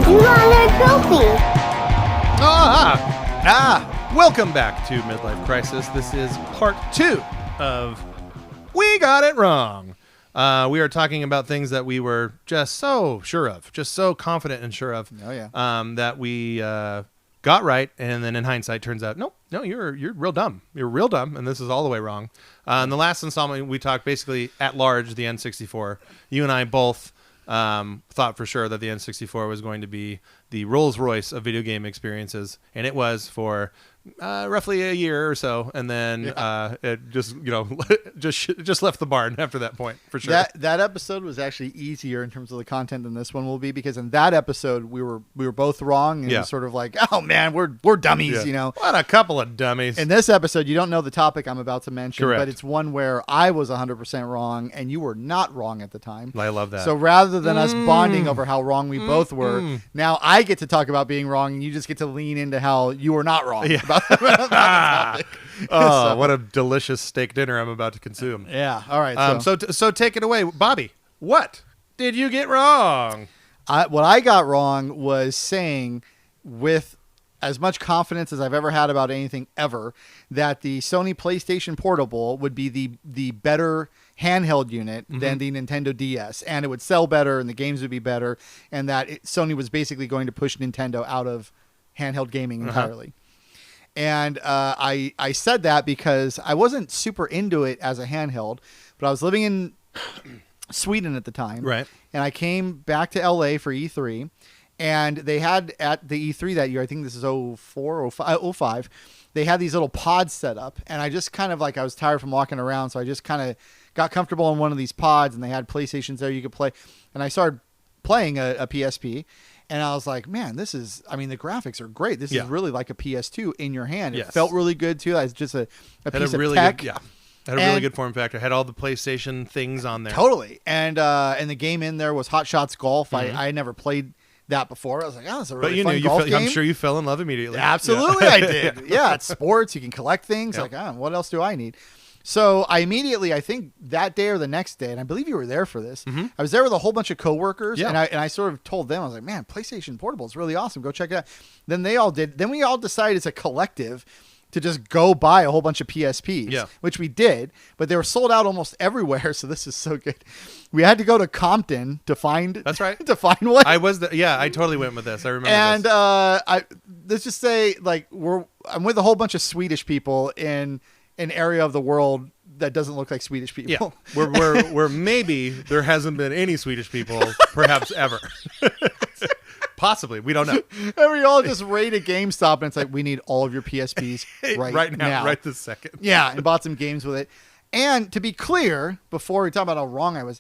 You are goofy. Welcome back to Midlife Krisis. This is part 2 of We Got It Wrong. We are talking about things that we were just so sure of, just so confident and sure of. Oh, yeah. That we got right, and then in hindsight turns out, no, you're real dumb. You're real dumb, and this is all the way wrong. In the last installment, we talked basically at large, the N64. You and I both thought for sure that the N64 was going to be the Rolls Royce of video game experiences, and it was for roughly a year or so, and then it just just left the barn after that point for sure. That episode was actually easier in terms of the content than this one will be, because in that episode we were both wrong and sort of like, oh man, we're dummies, you know. What a couple of dummies. In this episode, you don't know the topic I'm about to mention, Correct. but it's one where I was 100% wrong and you were not wrong at the time. I love that. So rather than us bonding over how wrong we both were, now I get to talk about being wrong and you just get to lean into how you were not wrong about the topic. Oh, what a delicious steak dinner I'm about to consume. Yeah. All right. So take it away, Bobby. What did you get wrong? What I got wrong was saying, with as much confidence as I've ever had about anything ever, that the Sony PlayStation Portable would be the better handheld unit than the Nintendo DS, and it would sell better and the games would be better, and that Sony was basically going to push Nintendo out of handheld gaming entirely. And I said that because I wasn't super into it as a handheld, but I was living in Sweden at the time. Right. And I came back to LA for E3, and they had at the E3 that year, I think this is 05, they had these little pods set up. And I just kind of I was tired from walking around, so I just kind of got comfortable in one of these pods, and they had PlayStations there you could play. And I started playing a PSP. And I was like, man, the graphics are great. This is really like a PS2 in your hand. It felt really good, too. It's just a piece of tech. Had a really good form factor. Had all the PlayStation things on there. Totally. And the game in there was Hot Shots Golf. I had never played that before. I was like, oh, that's a really fun golf game. I'm sure you fell in love immediately. Absolutely, I did. Yeah, it's sports. You can collect things. Yep. What else do I need? So I immediately, I think that day or the next day, and I believe you were there for this, I was there with a whole bunch of coworkers, and I sort of told them, I was like, man, PlayStation Portable is really awesome. Go check it out. Then they all did. Then we all decided as a collective to just go buy a whole bunch of PSPs, which we did, but they were sold out almost everywhere. So this is so good. We had to go to Compton to find. That's right. To find one. I totally went with this. I remember. And let's just say, I'm with a whole bunch of Swedish people in an area of the world that doesn't look like Swedish people. Yeah. Where maybe there hasn't been any Swedish people, perhaps ever. Possibly. We don't know. And we all just raided GameStop, and it's like, we need all of your PSPs right now. Right this second. Yeah, and bought some games with it. And to be clear, before we talk about how wrong I was,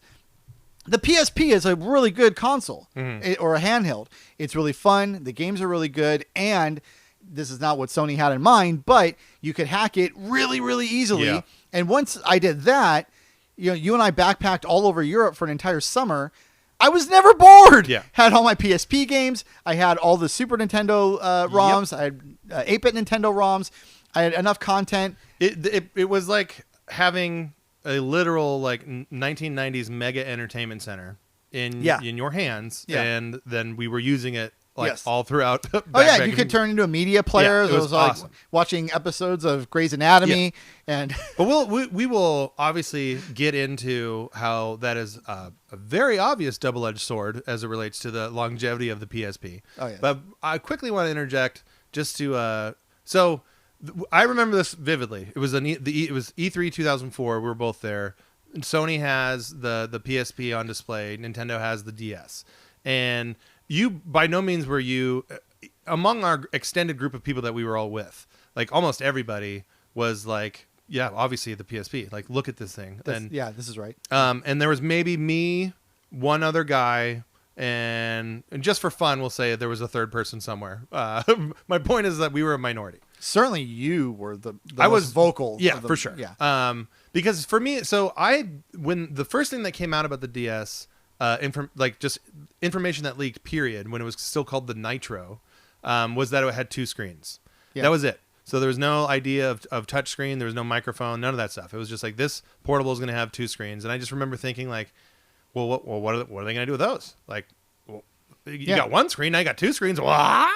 the PSP is a really good console or a handheld. It's really fun. The games are really good. And this is not what Sony had in mind, but you could hack it really, really easily. Yeah. And once I did that, you and I backpacked all over Europe for an entire summer. I was never bored. Yeah. Had all my PSP games. I had all the Super Nintendo ROMs. I had 8-bit Nintendo ROMs. I had enough content. It was like having a literal 1990s mega entertainment center in your hands, and then we were using it all throughout. You could turn into a media player. Yeah, it was awesome. Watching episodes of Grey's Anatomy, but we will obviously get into how that is a very obvious double-edged sword as it relates to the longevity of the PSP. Oh yeah. But I quickly want to interject just to I remember this vividly. It was it was E3 2004. We were both there. Sony has the PSP on display. Nintendo has the DS, and you, by no means were you, among our extended group of people that we were all with, almost everybody was obviously the PSP. Look at this thing. This is right. And there was maybe me, one other guy, and just for fun, we'll say there was a third person somewhere. My point is that we were a minority. Certainly you were the most vocal. Yeah, for sure. Yeah. Because for me, when the first thing that came out about the DS, just information that leaked, period, when it was still called the Nitro, was that it had 2 screens. Yeah. That was it. So there was no idea of touch screen. There was no microphone, none of that stuff. It was just this portable is going to have 2 screens. And I just remember thinking what are they going to do with those? You got one screen, now you got two screens. What?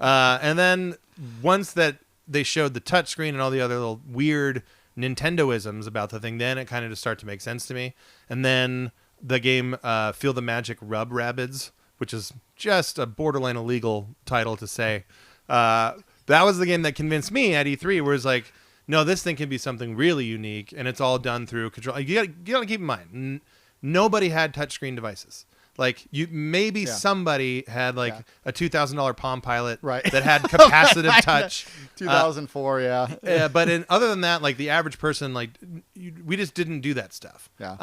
And then once that they showed the touch screen and all the other little weird Nintendoisms about the thing, then it kind of just started to make sense to me. And then the game Feel the Magic Rub Rabbids, which is just a borderline illegal title to say. That was the game that convinced me at E3, where it's like, no, this thing can be something really unique, and it's all done through control. You got to keep in mind, nobody had touchscreen devices. Like somebody had like a $2,000 Palm Pilot that had capacitive touch. 2004, but other than that, like the average person, like we just didn't do that stuff. Yeah.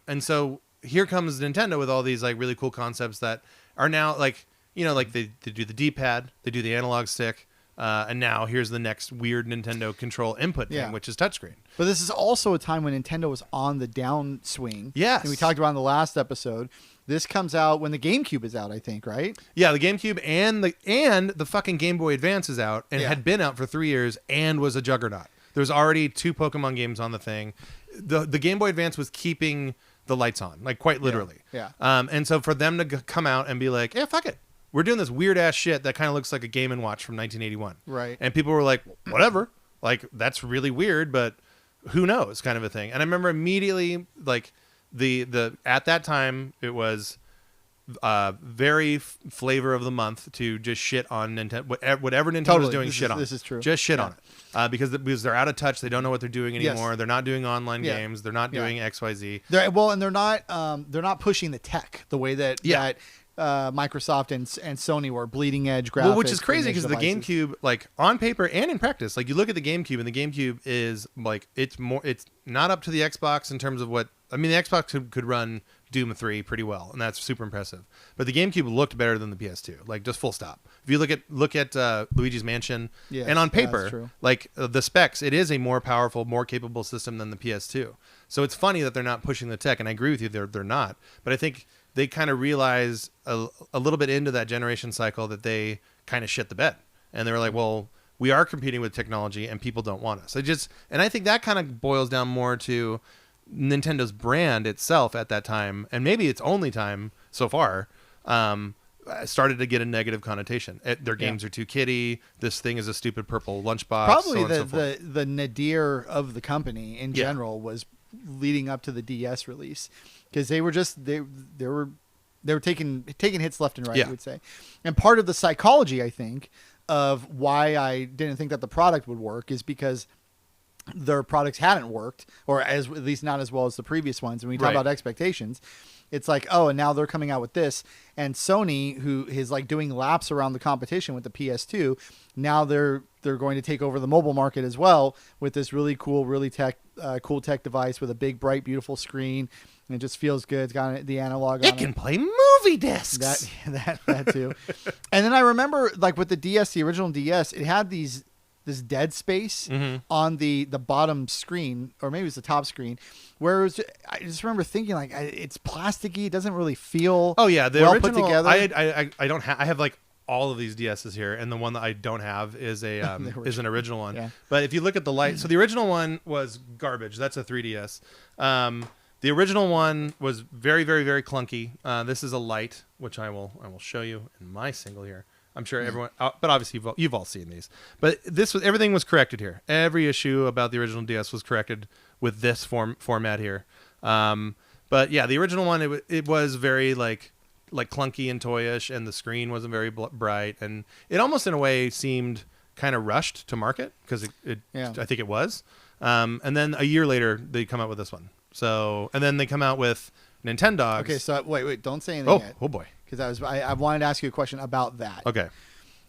And so here comes Nintendo with all these like really cool concepts that are now like, like they do the D-pad, they do the analog stick. And now here's the next weird Nintendo control input thing, which is touchscreen. But this is also a time when Nintendo was on the downswing. Yes. And we talked about in the last episode. This comes out when the GameCube is out, I think, right? Yeah, the GameCube and the fucking Game Boy Advance is out and had been out for 3 years and was a juggernaut. There was already 2 Pokemon games on the thing. The Game Boy Advance was keeping the lights on, like quite literally. Yeah. And so for them to come out and be like, yeah, fuck it. We're doing this weird ass shit that kind of looks like a Game & Watch from 1981. Right. And people were like, whatever. Like, that's really weird, but who knows kind of a thing. And I remember immediately, like, the at that time, it was very flavor of the month to just shit on Nintendo. Whatever Nintendo was doing, on. This is true. Just shit on it. Because they're out of touch. They don't know what they're doing anymore. Yes. They're not doing online games. They're not doing XYZ. And they're not pushing the tech the way that Microsoft and Sony were bleeding edge graphics. Well, which is crazy because the GameCube, like on paper and in practice, like you look at the GameCube and the GameCube is like it's not up to the Xbox in terms of what I mean. The Xbox could run Doom 3 pretty well, and that's super impressive. But the GameCube looked better than the PS2, like just full stop. If you look at Luigi's Mansion, and on paper, like the specs, it is a more powerful, more capable system than the PS2. So it's funny that they're not pushing the tech, and I agree with you, they're not. But I think they kind of realized a little bit into that generation cycle that they kind of shit the bed. And they were like, well, we are competing with technology and people don't want us. And I think that kind of boils down more to Nintendo's brand itself at that time, and maybe its only time so far, started to get a negative connotation. Their games are too kiddie. This thing is a stupid purple lunchbox. Probably the nadir of the company in general was leading up to the DS release, because they were taking hits left and right, I would say. And part of the psychology, I think, of why I didn't think that the product would work is because their products hadn't worked, or at least not as well as the previous ones. And when we talk about expectations, it's like, oh, and now they're coming out with this. And Sony, who is like doing laps around the competition with the PS2, now they're going to take over the mobile market as well with this really cool, cool tech device with a big, bright, beautiful screen. And it just feels good. It's got the analog on it. It can play movie discs. That too. And then I remember, like with the DS, the original DS, it had this dead space on the bottom screen, or maybe it's the top screen, where it was I just remember thinking, like, it's plasticky. It doesn't really feel the well original, put together. I don't have. I have like all of these DSs here, and the one that I don't have is is an original one. Yeah. But if you look at the light, so the original one was garbage. That's a 3DS. The original one was very, very, very clunky. This is a light, which I will show you in my single here. I'm sure everyone, but obviously you've all seen these. But everything was corrected here. Every issue about the original DS was corrected with this format here. But yeah, the original one, it was very like clunky and toyish, and the screen wasn't very bright, and it almost in a way seemed kind of rushed to market because I think it was. And then a year later, they come out with this one. So, and then they come out with Nintendogs. Okay, so wait, don't say anything yet. Oh boy. Because I wanted to ask you a question about that. Okay.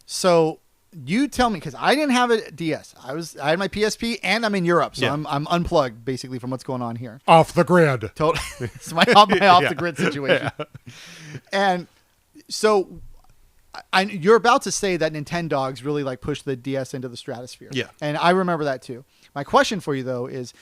So you tell me, because I didn't have a DS. I had my PSP, and I'm in Europe, so I'm unplugged basically from what's going on here. Off the grid. Totally. It's my off the grid situation. Yeah. And so you're about to say that Nintendogs really like pushed the DS into the stratosphere. Yeah. And I remember that too. My question for you though is,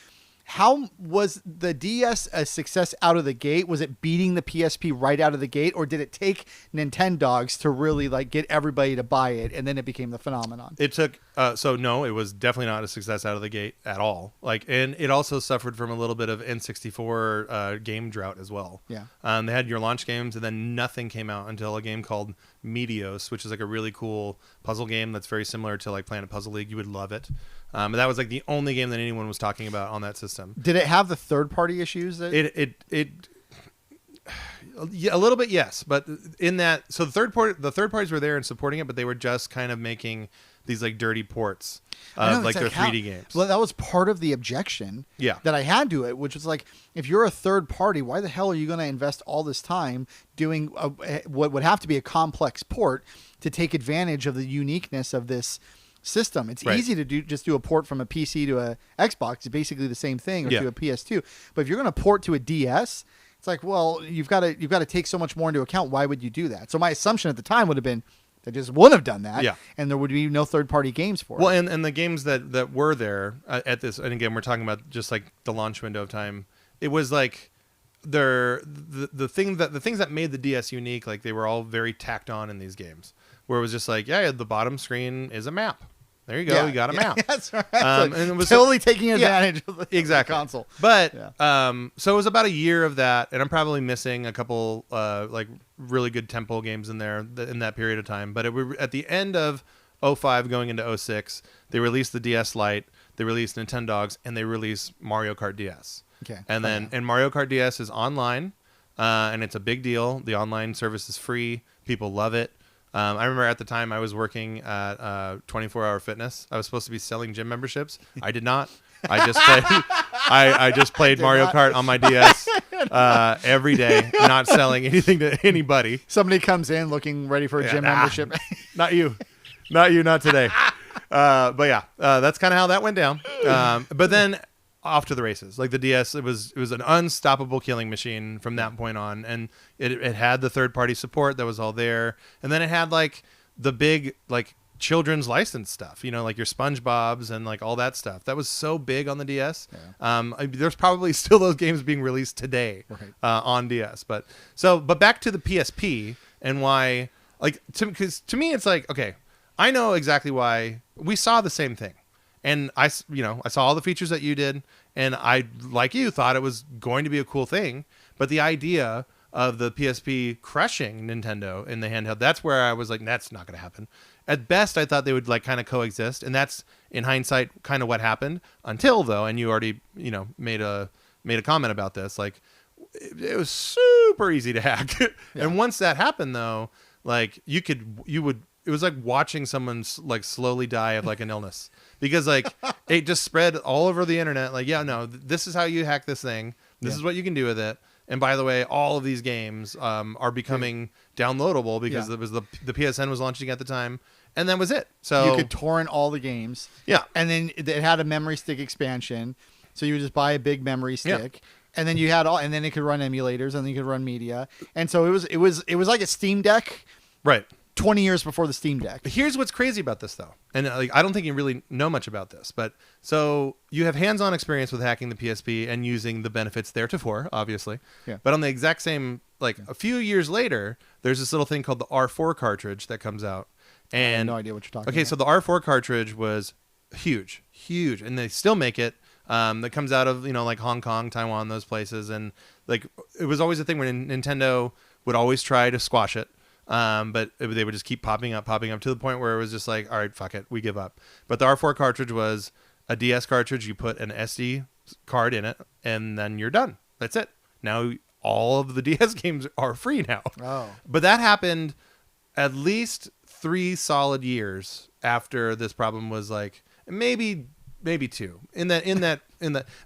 how was the DS a success out of the gate? Was it beating the PSP right out of the gate, or did it take Nintendogs to really like get everybody to buy it, and then it became the phenomenon? It took so no, it was definitely not a success out of the gate at all. Like, and it also suffered from a little bit of N64 game drought as well. Yeah. They had your launch games, and then nothing came out until a game called Meteos, which is like a really cool puzzle game that's very similar to like Planet Puzzle League. You would love it. But that was like the only game that anyone was talking about on that system. Did it have the third-party issues? That yeah, a little bit, yes. But in that, so the third parties were there and supporting it, but they were just kind of making these like dirty ports of like their 3D games. Well, that was part of the objection Yeah. that I had to it, which was like, if you're a third party, why the hell are you going to invest all this time doing what would have to be a complex port to take advantage of the uniqueness of this system? It's easy to just do a port from a PC to a Xbox. It's basically the same thing, or to a PS2. But if you're going to port to a DS, it's like, well, you've got to take so much more into account. Why would you do that? So my assumption at the time would have been they just wouldn't have done that, and there would be no third-party games for it. Well, and the games that were there at this, and again, we're talking about just like the launch window of time. It was like the things that made the DS unique, like they were all very tacked on in these games, where it was just like, the bottom screen is a map. There you go. You got a map. That's right. And it was totally taking advantage of the console. But so it was about a year of that, and I'm probably missing a couple like really good tempo games in there in that period of time. But at the end of 05 going into 06, they released the DS Lite, they released Nintendogs, and they released Mario Kart DS. Okay. And then and Mario Kart DS is online, and it's a big deal. The online service is free. People love it. I remember at the time I was working at 24 Hour Fitness. I was supposed to be selling gym memberships. I did not. I just played. I just played Mario Kart on my DS every day, not selling anything to anybody. Somebody comes in looking ready for a gym membership. Not you, not today. But yeah, that's kind of how that went down. But then off to the races. Like the DS, it was an unstoppable killing machine from that point on, and it had the third party support that was all there, and then it had like the big like children's license stuff, like your SpongeBob's and like all that stuff that was so big on the DS. There's probably still those games being released today on DS, but back to the PSP and why, like, because to me it's like, okay, I know exactly why we saw the same thing. And I saw all the features that you did, and I, like you, thought it was going to be a cool thing. But the idea of the PSP crushing Nintendo in the handheld, that's where I was like, that's not going to happen. At best, I thought they would like kind of coexist, and that's in hindsight kind of what happened. Until though, and you already made a comment about this, like it was super easy to hack. And once that happened, though, like it was like watching someone like slowly die of like an illness. Because like it just spread all over the internet. Like, this is how you hack this thing. This is what you can do with it. And by the way, all of these games are becoming downloadable because it was the PSN was launching at the time, and that was it. So you could torrent all the games. Yeah, and then it had a memory stick expansion, so you would just buy a big memory stick. Yeah. And then you had and then it could run emulators, and then you could run media. And so it was like a Steam Deck. Right. 20 years before the Steam Deck. Here's what's crazy about this, though. And like, I don't think you really know much about this, but so you have hands-on experience with hacking the PSP and using the benefits theretofore, obviously. Yeah. But on the exact same, like a few years later, there's this little thing called the R4 cartridge that comes out. And I have no idea what you're talking about. Okay, so the R4 cartridge was huge, and they still make it. That comes out of like Hong Kong, Taiwan, those places, and like it was always a thing where Nintendo would always try to squash it. But they would just keep popping up to the point where it was just like, all right, fuck it, we give up. But the R4 cartridge was a DS cartridge. You put an SD card in it, and then you're done. That's it. Now all of the DS games are free now. Oh. But that happened at least 3 solid years after this problem was like maybe 2. In that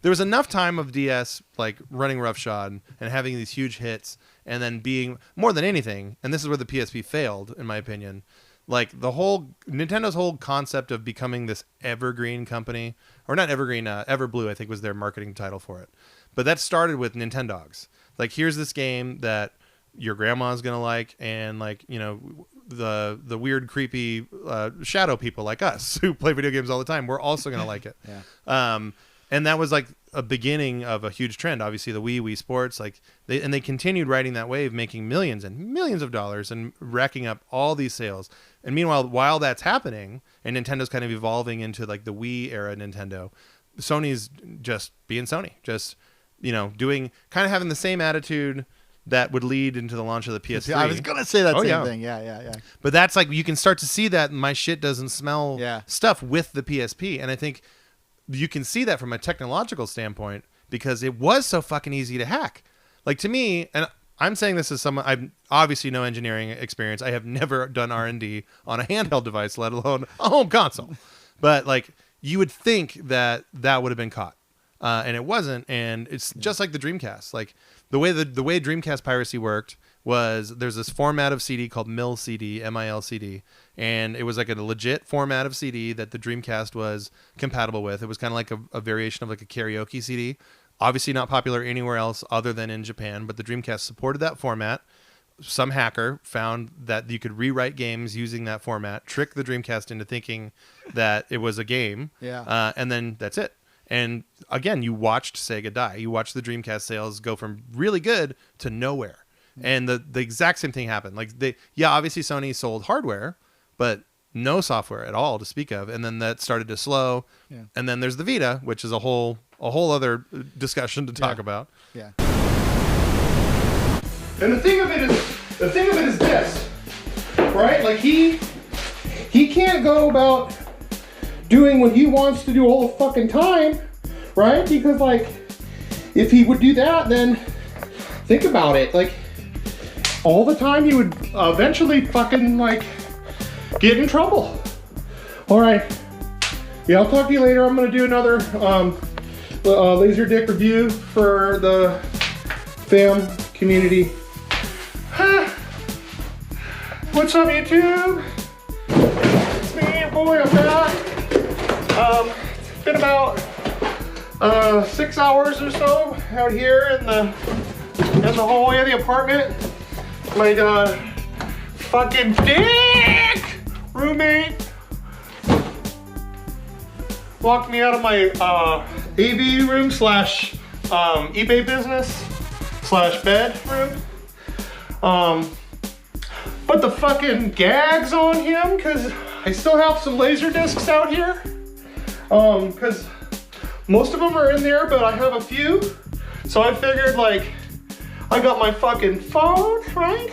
there was enough time of DS like running roughshod and having these huge hits, and then being more than anything, and this is where the PSP failed in my opinion, like the whole Nintendo's whole concept of becoming this evergreen company, or not evergreen, Everblue I think was their marketing title for it. But that started with Nintendogs. Like, here's this game that your grandma's gonna like, and like the weird creepy shadow people like us who play video games all the time, we're also gonna like it. And that was like a beginning of a huge trend. Obviously, the Wii Sports, like they continued riding that wave, making millions and millions of dollars and racking up all these sales. And meanwhile, while that's happening, and Nintendo's kind of evolving into like the Wii era Nintendo, Sony's just being Sony, just doing kind of having the same attitude that would lead into the launch of the PS3. I was gonna say that same thing. Yeah. But that's like you can start to see that my shit doesn't smell stuff with the PSP, and I think you can see that from a technological standpoint because it was so fucking easy to hack. Like to me, and I'm saying this as someone I've obviously no engineering experience. I have never done R&D on a handheld device, let alone a home console. But like you would think that would have been caught, and it wasn't. And it's just like the Dreamcast. Like the way Dreamcast piracy worked was there's this format of CD called MIL CD, MILCD, and it was like a legit format of CD that the Dreamcast was compatible with. It was kind of like a variation of like a karaoke CD. Obviously not popular anywhere else other than in Japan, but the Dreamcast supported that format. Some hacker found that you could rewrite games using that format, trick the Dreamcast into thinking that it was a game, and then that's it. And again, you watched Sega die. You watched the Dreamcast sales go from really good to nowhere. And the exact same thing happened. Like obviously Sony sold hardware, but no software at all to speak of. And then that started to slow. Yeah. And then there's the Vita, which is a whole other discussion to talk about. Yeah. And the thing of it is this, right? Like he can't go about doing what he wants to do all the fucking time, right? Because like if he would do that, then think about it. Like all the time he would eventually fucking like get in trouble. All right. Yeah, I'll talk to you later. I'm gonna do another laser dick review for the fam community. What's up, YouTube? It's me, your boy. I'm back. It's been about 6 hours or so out here in the hallway of the apartment. My fucking dick roommate locked me out of my AV room / eBay business / bedroom. But the fucking gag's on him because I still have some laser discs out here. Because most of them are in there, but I have a few. So I figured like I got my fucking phone, right?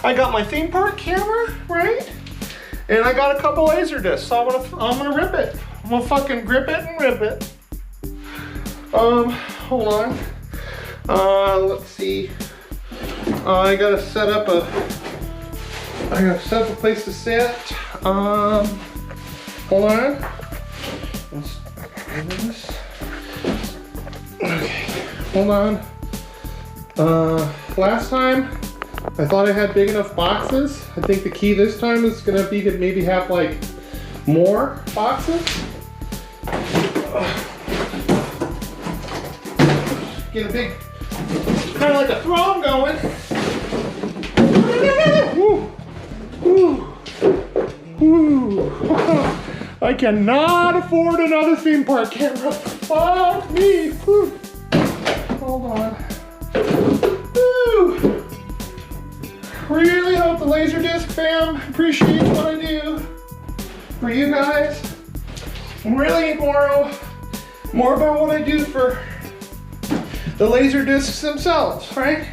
I got my theme park camera, right? And I got a couple laser discs. So I'm gonna rip it. I'm gonna fucking grip it and rip it. Hold on. Let's see. I gotta set up a place to sit. Hold on. Okay, hold on. Last time I thought I had big enough boxes. I think the key this time is gonna be to maybe have like more boxes. Get a big, kind of like a throne going. Woo. Woo. Woo. I cannot afford another theme park camera. Fuck me. Woo. Hold on. Woo. Really hope the Laserdisc fam appreciates what I do for you guys. And really more about what I do for the Laserdiscs themselves, right?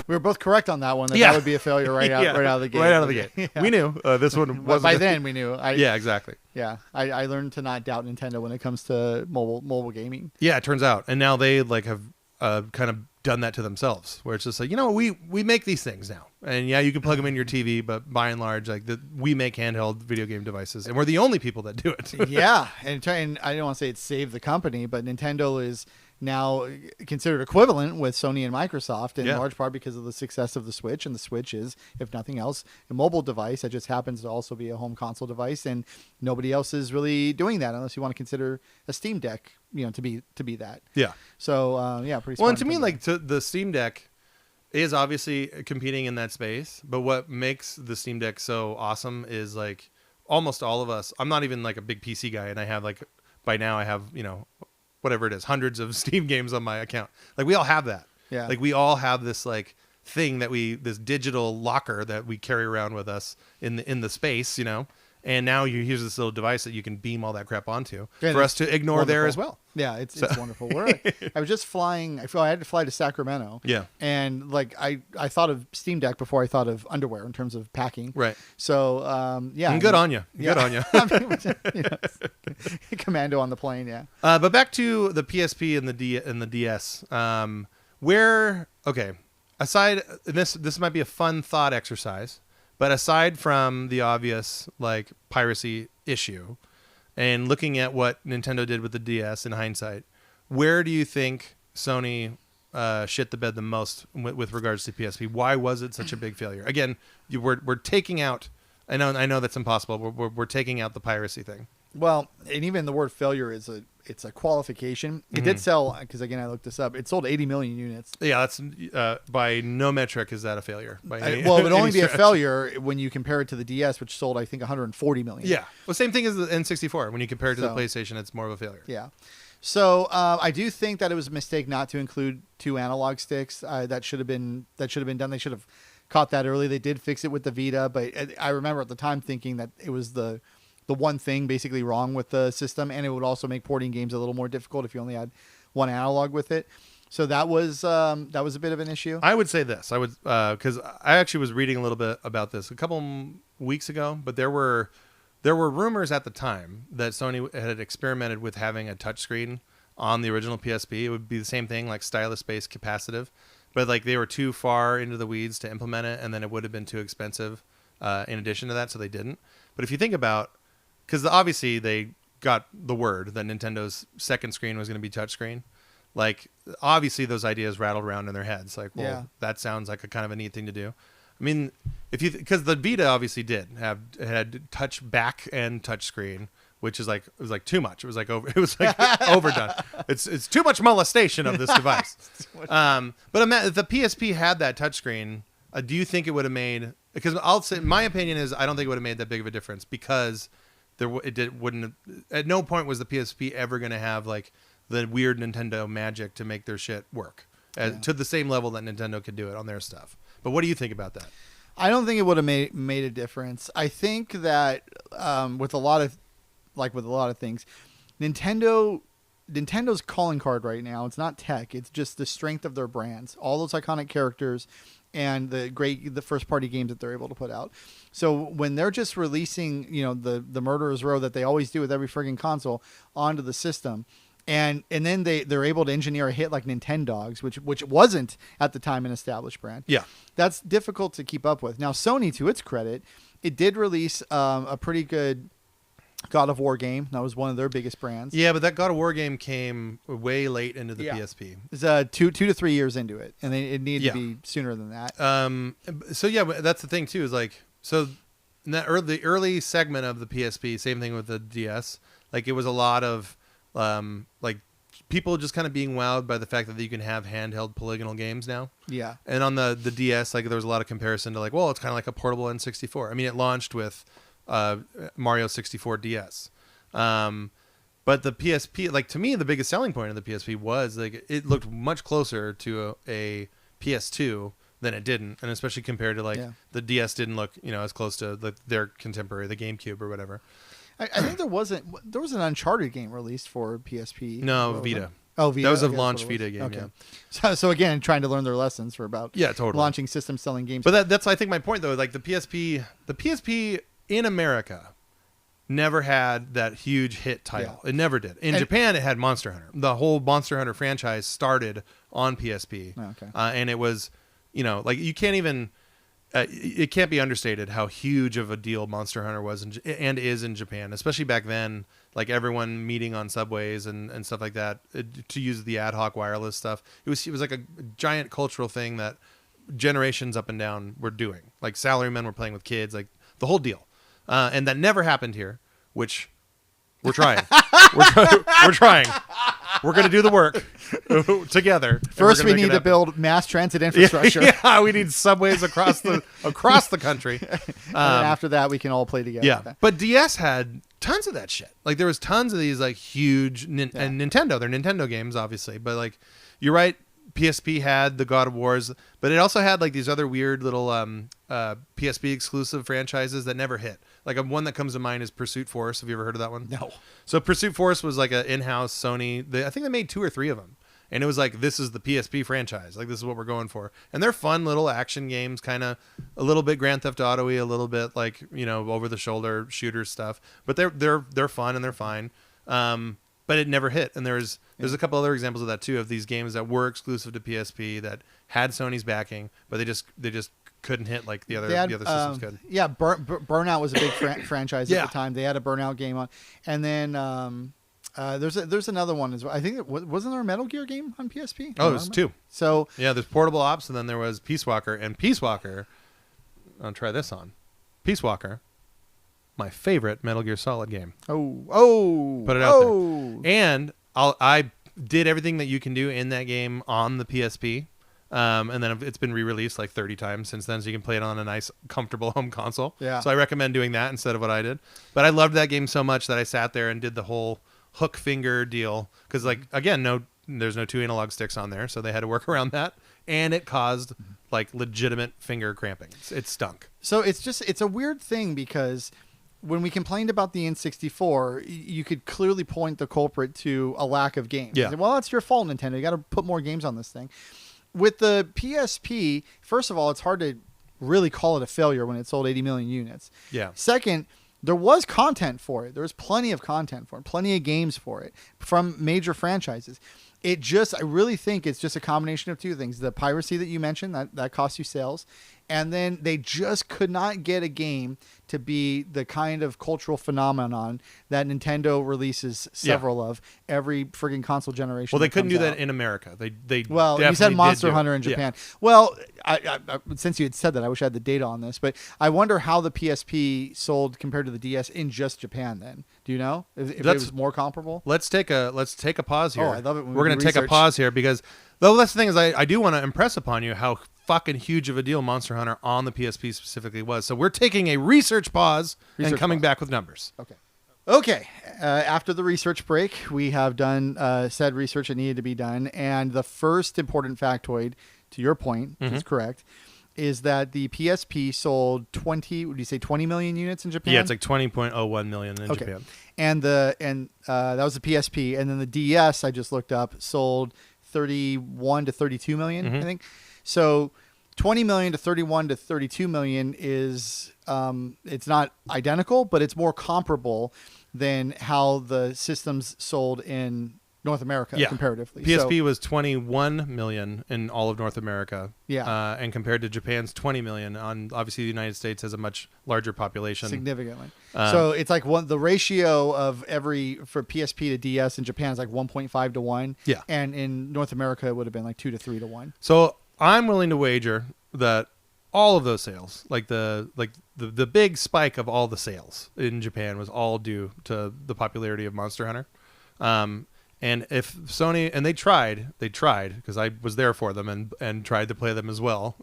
We were both correct on that one. That would be a failure right out of the gate. Right out of the gate. Yeah. We knew this one wasn't. By then, we knew. Yeah, exactly. Yeah, I learned to not doubt Nintendo when it comes to mobile gaming. Yeah, it turns out, and now they like have kind of done that to themselves, where it's just like we make these things now, and yeah, you can plug them in your TV, but by and large, like we make handheld video game devices, and we're the only people that do it. Yeah, and I don't want to say it saved the company, but Nintendo is now considered equivalent with Sony and Microsoft in large part because of the success of the Switch. And the Switch is, if nothing else, a mobile device that just happens to also be a home console device, and nobody else is really doing that unless you want to consider a Steam Deck, to be that. Yeah. So pretty. Well, and to me, like the Steam Deck is obviously competing in that space, but what makes the Steam Deck so awesome is like almost all of us. I'm not even like a big PC guy, and I have like by now I have, whatever it is, hundreds of Steam games on my account. Like we all have that. Yeah. Like we all have this like thing this digital locker that we carry around with us in the space, and now here's this little device that you can beam all that crap onto for us to ignore there as well. Yeah, it's wonderful. I was just flying. I had to fly to Sacramento. Yeah. And like I thought of Steam Deck before I thought of underwear in terms of packing. Right. So yeah. And good on you. Good on you. Commando on the plane. Yeah. But back to the PSP and the DS. Aside this might be a fun thought exercise, but aside from the obvious like piracy issue, and looking at what Nintendo did with the DS in hindsight, where do you think Sony shit the bed the most with regards to PSP? Why was it such a big failure? Again, we're taking out. I know that's impossible. We're taking out the piracy thing. Well, and even the word failure it's a qualification. It did sell, because again I looked this up. It sold 80 million units. Yeah, that's by no metric is that a failure. It would only be a failure when you compare it to the DS, which sold I think 140 million. Yeah, well, same thing as the N64. When you compare it to the PlayStation, it's more of a failure. Yeah. So I do think that it was a mistake not to include 2 analog sticks. That should have been done. They should have caught that early. They did fix it with the Vita, but I remember at the time thinking that it was the one thing basically wrong with the system, and it would also make porting games a little more difficult if you only had 1 analog with it. So that was a bit of an issue. I would say this. I would because I actually was reading a little bit about this a couple weeks ago, but there were rumors at the time that Sony had experimented with having a touchscreen on the original PSP. It would be the same thing, like stylus-based capacitive, but like they were too far into the weeds to implement it, and then it would have been too expensive in addition to that, so they didn't. But if you think about, because obviously they got the word that Nintendo's second screen was going to be touchscreen, like obviously those ideas rattled around in their heads. Like, well, that sounds like a kind of a neat thing to do. I mean, because the Vita obviously had touch back and touch screen, which is like, it was like too much. It was like overdone. It's too much molestation of this device. But if the PSP had that touchscreen, do you think it would have made? Because I'll say my opinion is I don't think it would have made that big of a difference, because wouldn't. At no point was the PSP ever going to have like the weird Nintendo magic to make their shit work to the same level that Nintendo could do it on their stuff. But what do you think about that? I don't think it would have made a difference. I think that with a lot of things, Nintendo's calling card right now, it's not tech, it's just the strength of their brands, all those iconic characters, and the first party games that they're able to put out. So when they're just releasing, the murderer's row that they always do with every friggin' console onto the system, and then they're able to engineer a hit like Nintendogs, which wasn't at the time an established brand. Yeah, that's difficult to keep up with. Now Sony, to its credit, it did release a pretty good God of War game. That was one of their biggest brands. Yeah, but that God of War game came way late into the PSP. It's 2 to 3 years into it, and it needed to be sooner than that. So yeah, that's the thing too. Is like, so in that early segment of the PSP, same thing with the DS. Like it was a lot of like people just kind of being wowed by the fact that you can have handheld polygonal games now. Yeah. And on the DS, like there was a lot of comparison to like, well, it's kind of like a portable N64. I mean, it launched with Mario 64 DS. But the PSP, like to me, the biggest selling point of the PSP was like it looked much closer to a PS2 than it didn't, and especially compared to like the DS didn't look as close to their contemporary, the GameCube or whatever. I think there was an Uncharted game released for PSP. No, Vita. Oh, Vita. That was a launch Vita game. Okay. Yeah. So again, trying to learn their lessons for about launching system selling games. But that's I think my point though. Like the PSP in America never had that huge hit title. Yeah. It never did. In Japan, it had Monster Hunter. The whole Monster Hunter franchise started on PSP. Oh, okay. And it was, like you can't even. It can't be understated how huge of a deal Monster Hunter was and is in Japan, especially back then. Like everyone meeting on subways and stuff like that to use the ad hoc wireless stuff. It was like a giant cultural thing that generations up and down were doing. Like salarymen were playing with kids, like the whole deal. And that never happened here, which we're trying. we're trying. we're going to do the work together. First, we need to build mass transit infrastructure. Yeah, we need subways across the country. And after that, we can all play together. Yeah, but DS had tons of that shit. Like there was tons of these like huge and Nintendo. They're Nintendo games, obviously, but like you're right. PSP had the God of Wars, but it also had like these other weird little PSP exclusive franchises that never hit. Like one that comes to mind is Pursuit Force. Have you ever heard of that one? No. So Pursuit Force was like an in-house Sony. I think they made 2 or 3 of them, and it was like, this is the PSP franchise. Like this is what we're going for, and they're fun little action games, kind of a little bit Grand Theft Auto-y, a little bit like over the shoulder shooter stuff. But they're fun and they're fine. But it never hit, and there's a couple other examples of that too, of these games that were exclusive to PSP that had Sony's backing, but they just couldn't hit like the other systems could. Yeah, Burnout was a big franchise at the time. They had a Burnout game on, and then there's another one as well. I think wasn't there a Metal Gear game on PSP? Oh, it was 2. So yeah, there's Portable Ops, and then there was Peace Walker, and Peace Walker. I'll try this on. Peace Walker. My favorite Metal Gear Solid game. Put it out there. And I did everything that you can do in that game on the PSP, and then it's been re-released like 30 times since then, so you can play it on a nice, comfortable home console. Yeah. So I recommend doing that instead of what I did. But I loved that game so much that I sat there and did the whole hook finger deal, because like again, there's no 2 analog sticks on there, so they had to work around that, and it caused like legitimate finger cramping. It stunk. So it's a weird thing, because when we complained about the N64, you could clearly point the culprit to a lack of games. Yeah. Well, that's your fault, Nintendo. You got to put more games on this thing. With the PSP, first of all, it's hard to really call it a failure when it sold 80 million units. Yeah. Second, there was content for it. There was plenty of content for it, plenty of games for it from major franchises. I really think it's just a combination of 2 things. The piracy that you mentioned, that cost you sales. And then they just could not get a game to be the kind of cultural phenomenon that Nintendo releases several of every friggin' console generation. Well, they couldn't do that in America. You said Monster Hunter in Japan. Yeah. Well, I since you had said that, I wish I had the data on this, but I wonder how the PSP sold compared to the DS in just Japan. Then, do you know if it was more comparable? Let's take a pause here. Oh, I love it. We're going to take a pause here, because though that's the thing is I do want to impress upon you how fucking huge of a deal Monster Hunter on the PSP specifically was. So we're taking a research pause and coming back with numbers. Okay. After the research break, we have done said research that needed to be done, and the first important factoid, to your point, is correct, is that the PSP sold 20 million units in Japan? Yeah, it's like 20.01 million in Japan. And that was the PSP, and then the DS I just looked up sold 31 to 32 million, I think. So 20 million to 31 to 32 million is it's not identical, but it's more comparable than how the systems sold in North America comparatively. PSP was 21 million in all of North America. Yeah. And compared to Japan's 20 million, obviously the United States has a much larger population. Significantly. So it's like the ratio of for PSP to DS in Japan is like 1.5 to 1. Yeah. And in North America, it would have been like 2 to 3 to 1. So I'm willing to wager that all of those sales, like the big spike of all the sales in Japan, was all due to the popularity of Monster Hunter. And if Sony, and they tried because I was there for them and tried to play them as well.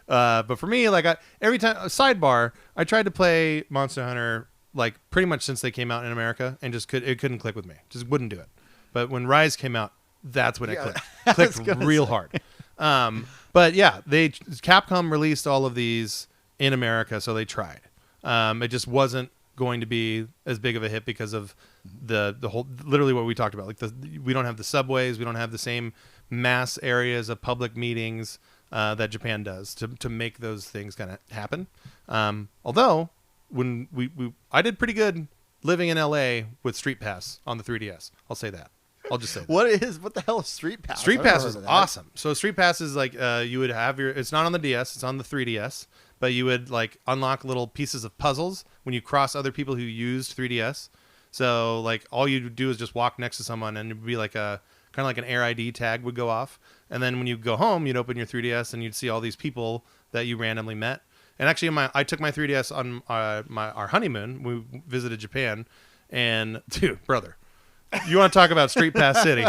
But for me, like every time, sidebar, I tried to play Monster Hunter like pretty much since they came out in America, and it couldn't click with me. Just wouldn't do it. But when Rise came out, that's when it clicked real hard. But yeah, Capcom released all of these in America, so they tried. It just wasn't going to be as big of a hit because of the whole, literally what we talked about. Like we don't have the subways, we don't have the same mass areas of public meetings that Japan does to make those things kind of happen. Although when I did pretty good living in LA with Street Pass on the 3DS. I'll say that. I'll just say that. What the hell is Street Pass? Street Pass is awesome. So Street Pass is like you would have it's not on the DS, it's on the 3DS, but you would like unlock little pieces of puzzles when you cross other people who used 3DS. So like all you do is just walk next to someone, and it'd be like kind of like an Air ID tag would go off, and then when you go home, you'd open your 3DS and you'd see all these people that you randomly met. And actually, I took my 3DS on our honeymoon. We visited Japan, and dude, brother, You want to talk about Street Pass City?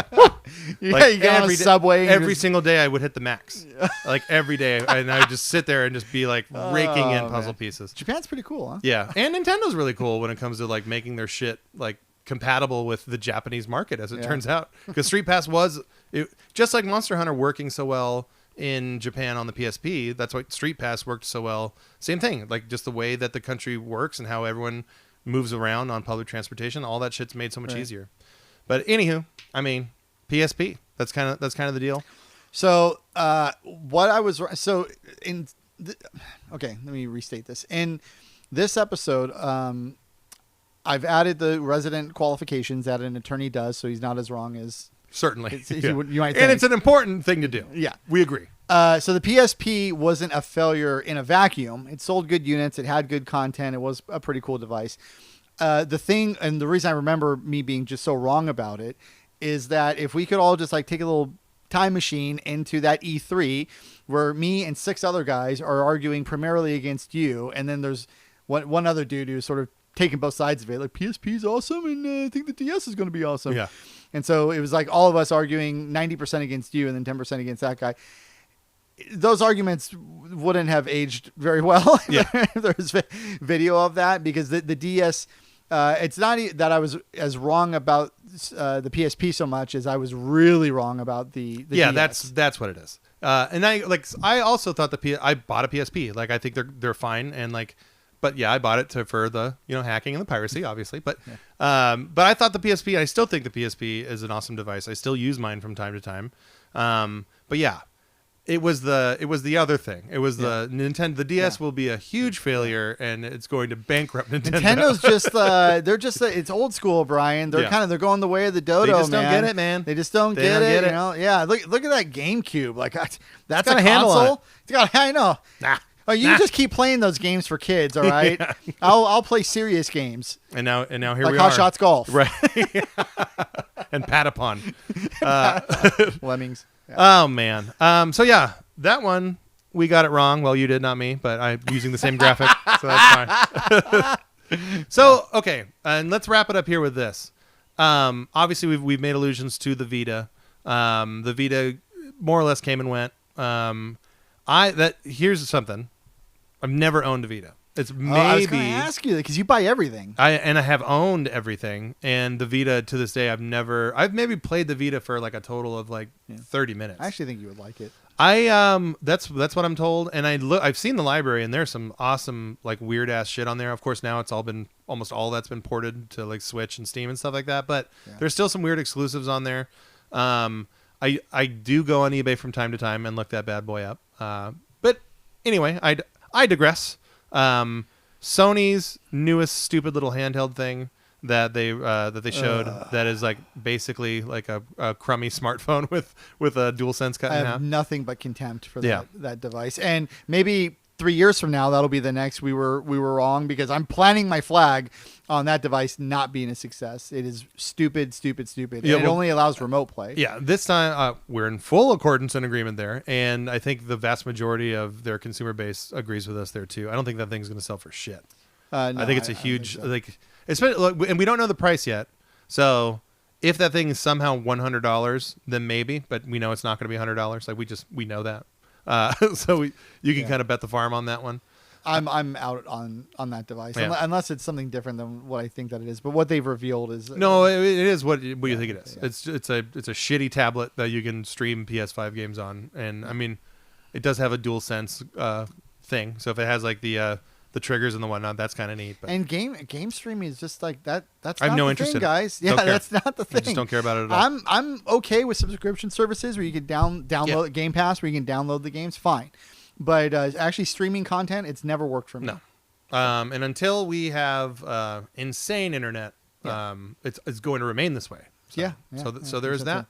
You get on a subway. Every single day I would hit the max. Like every day. And I would just sit there and just be like raking in puzzle pieces. Japan's pretty cool, huh? Yeah. And Nintendo's really cool when it comes to like making their shit like compatible with the Japanese market, as it turns out. Because Street Pass just like Monster Hunter working so well in Japan on the PSP, that's why Street Pass worked so well. Same thing. Like just the way that the country works and how everyone moves around on public transportation, all that shit's made so much easier. But anywho, I mean, PSP. That's kind of the deal. So, okay, let me restate this. In this episode, I've added the resident qualifications that an attorney does, so he's not as wrong as certainly you might think. And it's an important thing to do. Yeah, we agree. So the PSP wasn't a failure in a vacuum. It sold good units. It had good content. It was a pretty cool device. The thing, and the reason I remember me being just so wrong about it, is that if we could all just like take a little time machine into that E3 where me and 6 other guys are arguing primarily against you, and then there's one other dude who's sort of taking both sides of it, like PSP is awesome and I think the DS is going to be awesome. Yeah. And so it was like all of us arguing 90% against you and then 10% against that guy. Those arguments wouldn't have aged very well. Yeah. If there's video of that, because the DS, it's not that I was as wrong about the PSP so much as I was really wrong about the DS. That's what it is. And I also thought I bought a PSP. Like I think they're fine, and like, but yeah, I bought it for the hacking and the piracy, obviously. But but I thought the PSP. I still think the PSP is an awesome device. I still use mine from time to time. But yeah. It was the other thing. It was the Nintendo. The DS will be a huge failure, and it's going to bankrupt Nintendo. Nintendo's just it's old school, Brian. They're going the way of the dodo. They just man. don't get it, man. They just don't get it. You know? Yeah. Look at that GameCube. Like that's a handle on console. It's got. I know. Nah. Oh, you just keep playing those games for kids, all right? Yeah. I'll play serious games. And now here like we are. Hot Shots Golf. Right. And Patapon. Lemmings. Yeah. Oh man. So yeah, that one we got it wrong. Well, you did, not me, but I'm using the same graphic, so that's fine. So okay, and let's wrap it up here with this. Obviously we've made allusions to the Vita. The Vita more or less came and went. Here's something. I've never owned a Vita. It's maybe. I was going to ask you because you buy everything. I have owned everything, and the Vita to this day I've maybe played the Vita for like a total of 30 minutes. I actually think you would like it. That's what I'm told, and I've seen the library, and there's some awesome like weird ass shit on there. Of course, now it's almost all that's been ported to like Switch and Steam and stuff like that, but there's still some weird exclusives on there. I do go on eBay from time to time and look that bad boy up. But anyway, I digress. Sony's newest stupid little handheld thing that they showed that is like basically like a crummy smartphone with a DualSense cut in half. I have nothing but contempt for that device. And maybe 3 years from now that'll be the next we were wrong, because I'm planting my flag on that device not being a success. It is stupid. Yeah, it only allows remote play. Yeah, this time we're in full accordance and agreement there, and I think the vast majority of their consumer base agrees with us there too. I don't think that thing's going to sell for shit. No, I think it's a huge and we don't know the price yet. So if that thing is somehow $100, then maybe, but we know it's not going to be $100. Like we know that. So you can kind of bet the farm on that one. I'm out on that device unless it's something different than what I think that it is. But what they've revealed is it is what you think it is. Yeah. It's a shitty tablet that you can stream PS5 games on, and I mean, it does have a DualSense thing. So if it has like the triggers and the whatnot, that's kind of neat. But. And game streaming is just like that. That's I have not no the interest thing, in guys. Yeah, that's not the thing. I just don't care about it at all. I'm okay with subscription services where you can download Game Pass, where you can download the games. Fine. But actually streaming content, it's never worked for me. No. And until we have insane internet, it's going to remain this way. So, so there is that.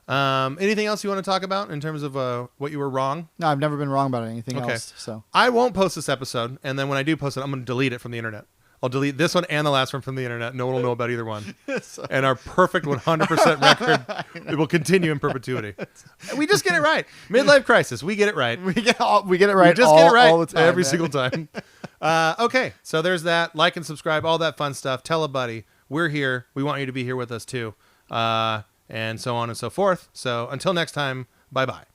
Anything else you want to talk about in terms of what you were wrong? No, I've never been wrong about anything else. So I won't post this episode, and then when I do post it, I'm going to delete it from the internet. I'll delete this one and the last one from the internet. No one will know about either one. And our perfect 100% record, it will continue in perpetuity. We just get it right. Midlife Krisis, we get it right. We get it right. We get it right all the time, every single time. Okay, so there's that. Like and subscribe, all that fun stuff. Tell a buddy. We're here. We want you to be here with us too. and so on and so forth. So until next time, bye-bye.